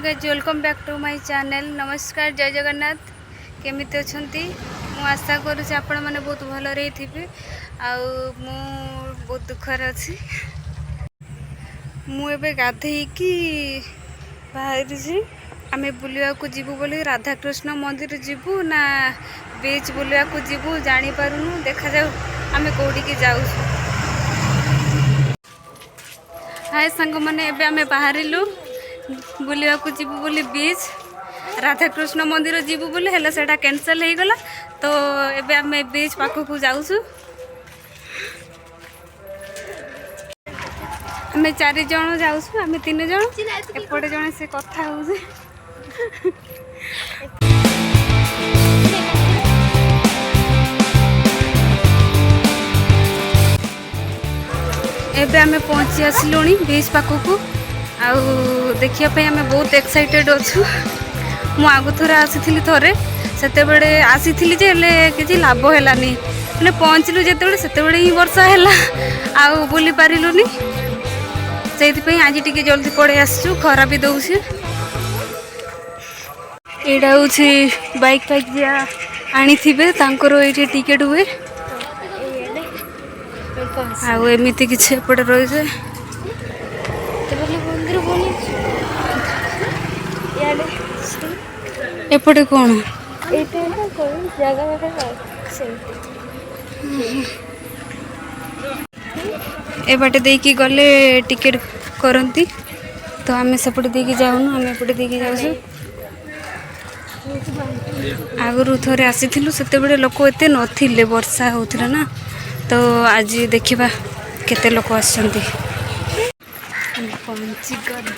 Guys welcome back to my channel. नमस्कार, जय जगन्नाथ। केमिति अछंती? मु आशा करूँ आपण मैंने बहुत भल रही थे। मु बहुत दुखर अच्छी। मुझे गाधेकी बाहरी आम बुलवा को जीवु बोली राधाकृष्ण मंदिर जीवु ना बीच बुलवा को जीवु जानी पारुनु। देखा जाऊ आम कौटी की जाऊ। हाय सांग मैंने एबे आम बाहरिलु बुलवा को जीवु बोली बीच राधाकृष्ण मंदिर जीवु बोली हेले सेटा कैंसल हो गला। तो एबे आम बीच पाखक जाऊँ। आम 4 जन जाऊँ, आम 3 जन एपटे जन से कथा हो। एबे आम पहुँची आसलु बीच पाखक। देखापी आम बहुत एक्साइटेड अच्छु। मु आगु थोड़े आसी थोड़े से आसी कि लाभ हैलानी मैंने पहुँचलु जिते ही वर्षा है बुली पारिलुनी। से आज टी जल्दी पड़े आसचु, खरा भी दौर। यहाँ हूँ बाइक फाइक जा आनी ये टिकेट हुए आमती किसी एपटे रही एपटे कौन ए बाटे देकी गले टिकेट करती। तो आम सेपटे देकी जाऊनु, आम एपटे देकी जाऊँ। आगु थे आसी से लोक एत नथिले, वर्षा होता ना। तो आज देखा केते लोक आसछंती। पहुँची गली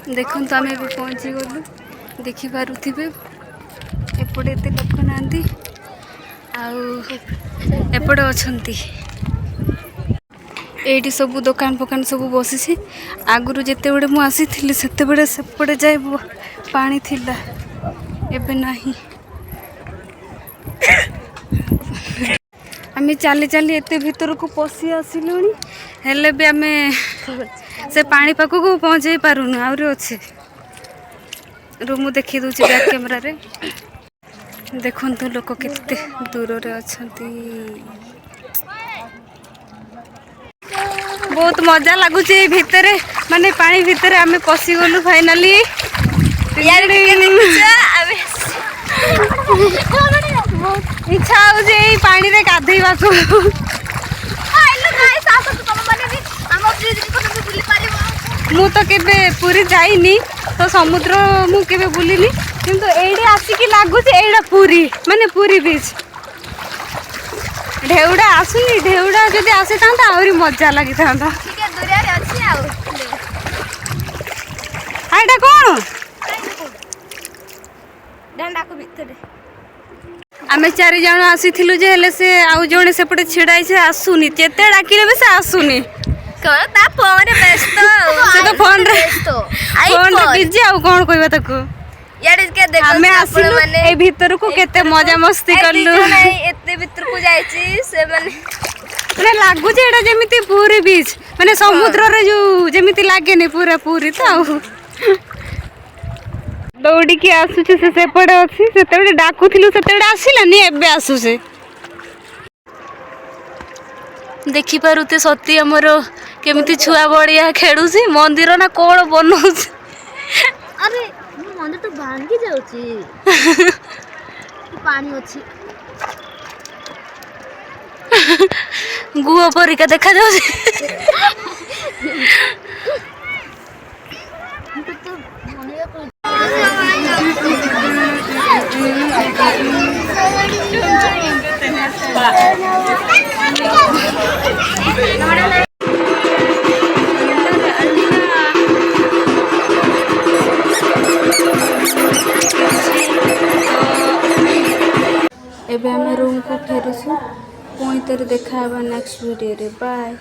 देखो तो आम पहुँची गलु। देखिपे एपटे एत लोक ना एपटे अच्छी ये सब दुकान फकान सब बसी। आगुरी जिते बड़े मुझे से सेपटे जाए पानी थिला, एबे नहीं। आम चली चली एत भीतर को पशि आसलु हेले भी आम से पानी पाखक पहुँचे पारुनु। आहरी अच्छे रूम देखी दूसरी बैक कैमरा रे। देखु लोक केते दूर रे अछंती। बहुत मजा लगुच भितर माने पानी भितर आम पशि गलु फाइनाली। इच्छा हो पानी रे गाधेवा को। मु तो केबे पूरी जाइनी, तो समुद्र मु केबे बुलिनी, किंतु एडी आसिकी लागुच एडा पूरी माने पूरी बीच। ढेउड़ा आसुनी, ढेउड़ा जदि आसी था आहरी मजा लगी था। एटा कौन आम 4 जन आसी जे से आउ जने सेपटे छिड़ाई से आसुनी, जेते डाकिले भी से आसुनी। तो फोन रे बिजी आउ कौन कहबा ताको। आमे आसिलु ए भीतर को केते मजा मस्ती करलु। एते भीतर को जाईची से माने लागु जे एटा जेमिति पूरी बीच माने समुद्र रे जो जेमिति लागे ने पूरा पूरी। तो दौड़ी के आसु से सेपटे अछि सेते डाकुथिलु सेते आसिलानी एबे आसु से देखि पारुते। सती हमर केमिति छुआ बड़िया खेडुसी मंदिर ना कोन बनउसी। अरे मंदिर तो भांगी जाउची पानी अछि गुआ परिका देखा जाउची। एबे हम रूम को फेरसु। पुणी तोर देखा नेक्स्ट वीडियो रे। बाय।